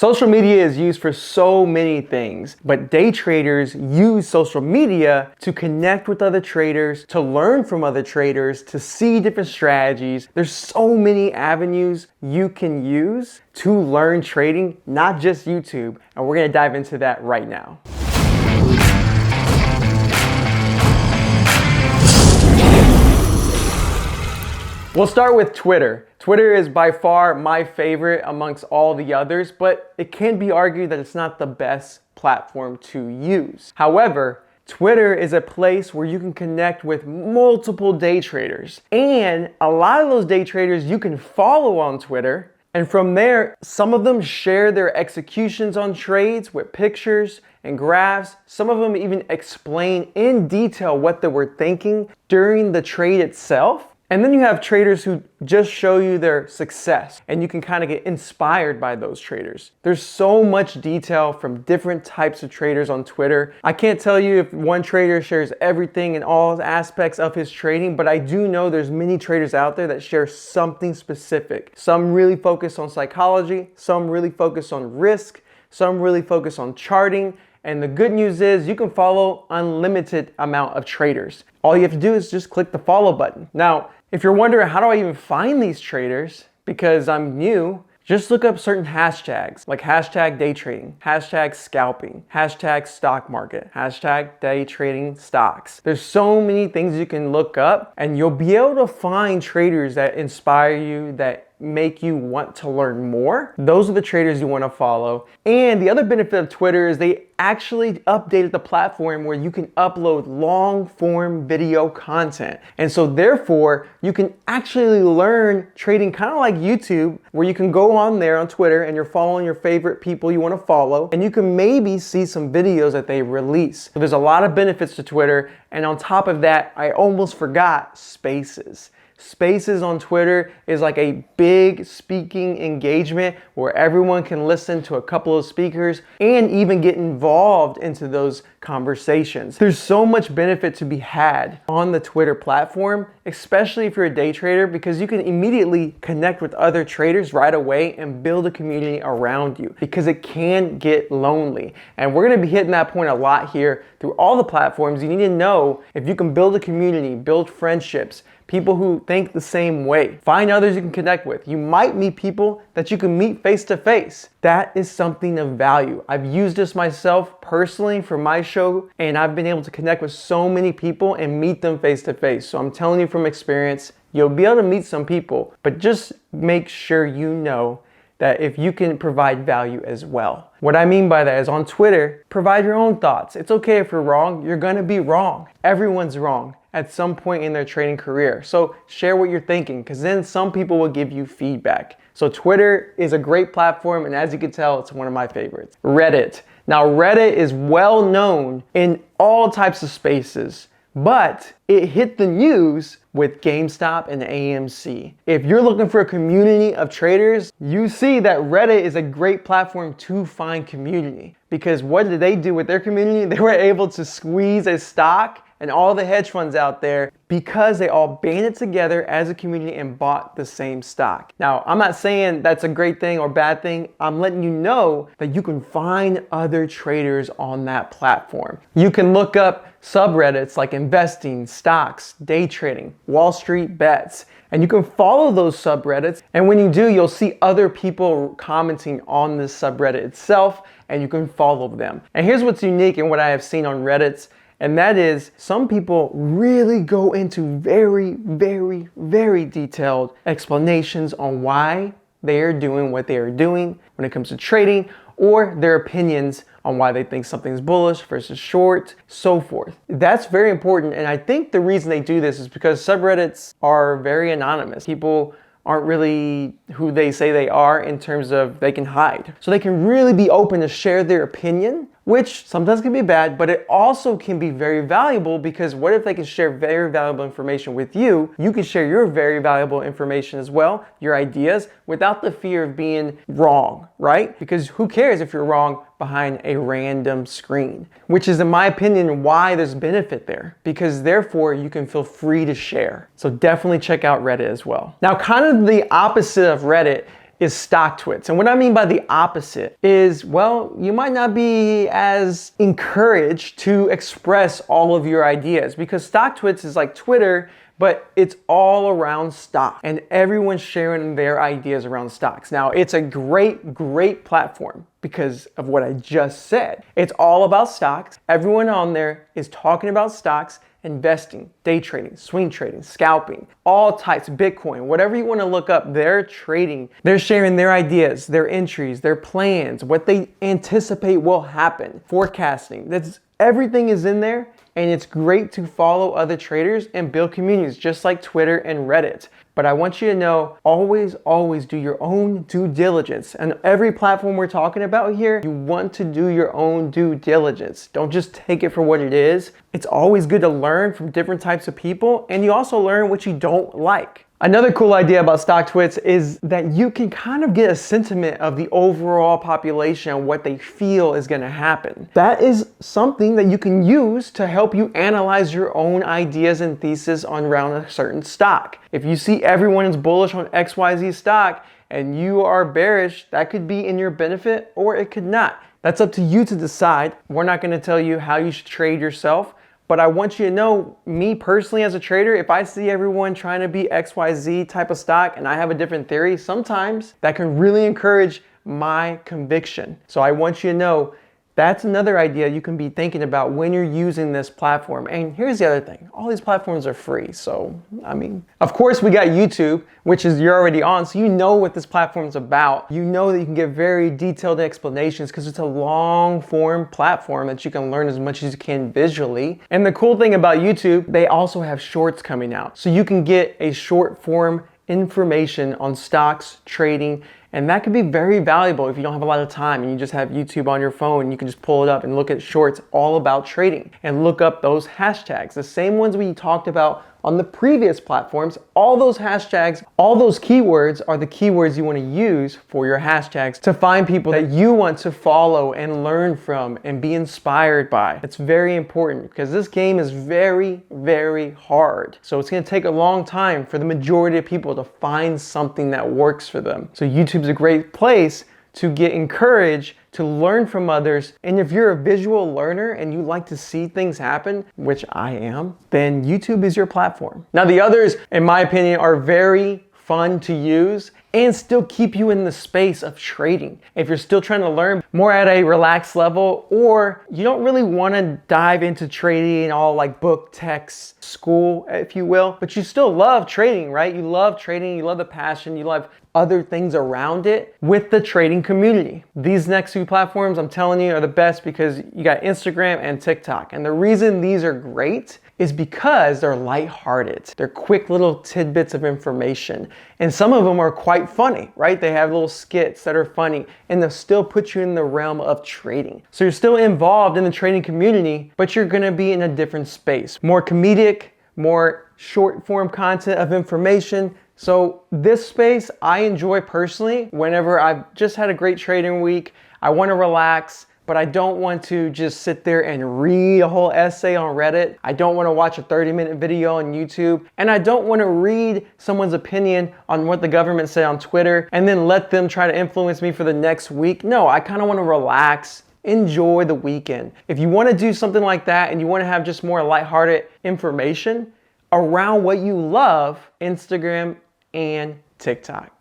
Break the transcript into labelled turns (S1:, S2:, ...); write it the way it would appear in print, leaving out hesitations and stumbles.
S1: Social media is used for so many things, but day traders use social media to connect with other traders, to learn from other traders, to see different strategies. There's so many avenues you can use to learn trading, not just YouTube, and we're gonna dive into that right now. We'll start with Twitter. Twitter is by far my favorite amongst all the others, but it can be argued that it's not the best platform to use. However, Twitter is a place where you can connect with multiple day traders. And a lot of those day traders you can follow on Twitter. And from there, some of them share their executions on trades with pictures and graphs. Some of them even explain in detail what they were thinking during the trade itself. And then you have traders who just show you their success, and you can kind of get inspired by those traders. There's so much detail from different types of traders on Twitter. I can't tell you if one trader shares everything in all aspects of his trading, but I do know there's many traders out there that share something specific. Some really focus on psychology, some really focus on risk, some really focus on charting. And the good news is you can follow unlimited amount of traders. All you have to do is just click the follow button. Now, if you're wondering how do I even find these traders, because I'm new, just look up certain hashtags like hashtag day trading, hashtag scalping, hashtag stock market, hashtag day trading stocks. There's so many things you can look up and you'll be able to find traders that inspire you, that make you want to learn more. Those are the traders you want to follow. And the other benefit of Twitter is they actually updated the platform where you can upload long form video content. And so therefore you can actually learn trading kind of like YouTube, where you can go on there on Twitter and you're following your favorite people you want to follow, and you can maybe see some videos that they release. So there's a lot of benefits to Twitter. And on top of that, I almost forgot Spaces. Spaces on Twitter is like a big speaking engagement where everyone can listen to a couple of speakers and even get involved into those conversations. There's so much benefit to be had on the Twitter platform, especially if you're a day trader, because you can immediately connect with other traders right away and build a community around you, because it can get lonely. And we're going to be hitting that point a lot here through all the platforms. You need to know if you can build a community, build friendships, people who think the same way. Find others you can connect with. You might meet people that you can meet face to face. That is something of value. I've used this myself personally for my show, and I've been able to connect with so many people and meet them face to face. So I'm telling you from experience, you'll be able to meet some people, but just make sure you know that if you can provide value as well. What I mean by that is on Twitter, provide your own thoughts. It's okay if you're wrong. You're gonna be wrong. Everyone's wrong at some point in their trading career. So share what you're thinking, because then some people will give you feedback. So Twitter is a great platform, and as you can tell, it's one of my favorites. Reddit. Now Reddit is well known in all types of spaces, but it hit the news with GameStop and AMC. If you're looking for a community of traders, you see that Reddit is a great platform to find community. Because what did they do with their community? They were able to squeeze a stock and all the hedge funds out there because they all banded together as a community and bought the same stock. Now, I'm not saying that's a great thing or bad thing. I'm letting you know that you can find other traders on that platform. You can look up subreddits like investing, stocks, day trading, Wall Street bets, and you can follow those subreddits. And when you do, you'll see other people commenting on this subreddit itself, and you can follow them. And here's what's unique in what I have seen on Reddits, and that is some people really go into very, very, very detailed explanations on why they are doing what they are doing when it comes to trading, or their opinions on why they think something's bullish versus short, so forth. That's very important, and I think the reason they do this is because subreddits are very anonymous. People aren't really who they say they are in terms of they can hide. So they can really be open to share their opinion, which sometimes can be bad, but it also can be very valuable, because what if they can share very valuable information with you? You can share your very valuable information as well, your ideas, without the fear of being wrong, right? Because who cares if you're wrong behind a random screen? Which is, in my opinion, why there's benefit there, because therefore you can feel free to share. So definitely check out Reddit as well. Now, kind of the opposite of Reddit is stock twits. And what I mean by the opposite is, well, you might not be as encouraged to express all of your ideas, because stock twits is like Twitter, but it's all around stock and everyone's sharing their ideas around stocks. Now, it's a great platform because of what I just said. It's all about stocks. Everyone on there is talking about stocks, investing, day trading, swing trading, scalping, all types, Bitcoin, whatever you want to look up, they're trading. They're sharing their ideas, their entries, their plans, what they anticipate will happen, forecasting. Everything is in there. And it's great to follow other traders and build communities just like Twitter and Reddit. But I want you to know, always do your own due diligence. And every platform we're talking about here, you want to do your own due diligence. Don't just take it for what it is. It's always good to learn from different types of people, and you also learn what you don't like. Another cool idea about stock twits is that you can kind of get a sentiment of the overall population and what they feel is going to happen. That is something that you can use to help you analyze your own ideas and thesis on around a certain stock. If you see everyone is bullish on XYZ stock and you are bearish, that could be in your benefit or it could not. That's up to you to decide. We're not going to tell you how you should trade yourself. But I want you to know, me personally as a trader, if I see everyone trying to be XYZ type of stock and I have a different theory, sometimes that can really encourage my conviction. So I want you to know, that's another idea you can be thinking about when you're using this platform. And here's the other thing, all these platforms are free. So, I mean, of course we got YouTube, which is you're already on, so you know what this platform is about. You know that you can get very detailed explanations because it's a long form platform that you can learn as much as you can visually. And the cool thing about YouTube, they also have shorts coming out. So you can get a short form information on stocks, trading, and that can be very valuable if you don't have a lot of time and you just have YouTube on your phone. You can just pull it up and look at shorts all about trading and look up those hashtags, the same ones we talked about on the previous platforms. All those hashtags, all those keywords are the keywords you want to use for your hashtags to find people that you want to follow and learn from and be inspired by. It's very important because this game is very hard. So it's going to take a long time for the majority of people to find something that works for them. So YouTube's a great place to get encouraged, to learn from others. And if you're a visual learner and you like to see things happen, which I am, then YouTube is your platform. Now the others, in my opinion, are very fun to use and still keep you in the space of trading. If you're still trying to learn more at a relaxed level, or you don't really want to dive into trading all like book, text, school, if you will, but you still love trading, right? You love trading, you love the passion, you love other things around it with the trading community. These next two platforms, I'm telling you, are the best because you got Instagram and TikTok. And the reason these are great is because they're lighthearted. They're quick little tidbits of information. And some of them are quite funny, right? They have little skits that are funny and they'll still put you in the realm of trading. So you're still involved in the trading community, but you're gonna be in a different space. More comedic, more short form content of information. So this space I enjoy personally whenever I've just had a great trading week. I want to relax, but I don't want to just sit there and read a whole essay on Reddit. I don't want to watch a 30-minute video on YouTube. And I don't want to read someone's opinion on what the government said on Twitter and then let them try to influence me for the next week. No, I kind of want to relax, enjoy the weekend. If you want to do something like that and you want to have just more lighthearted information around what you love, Instagram and TikTok.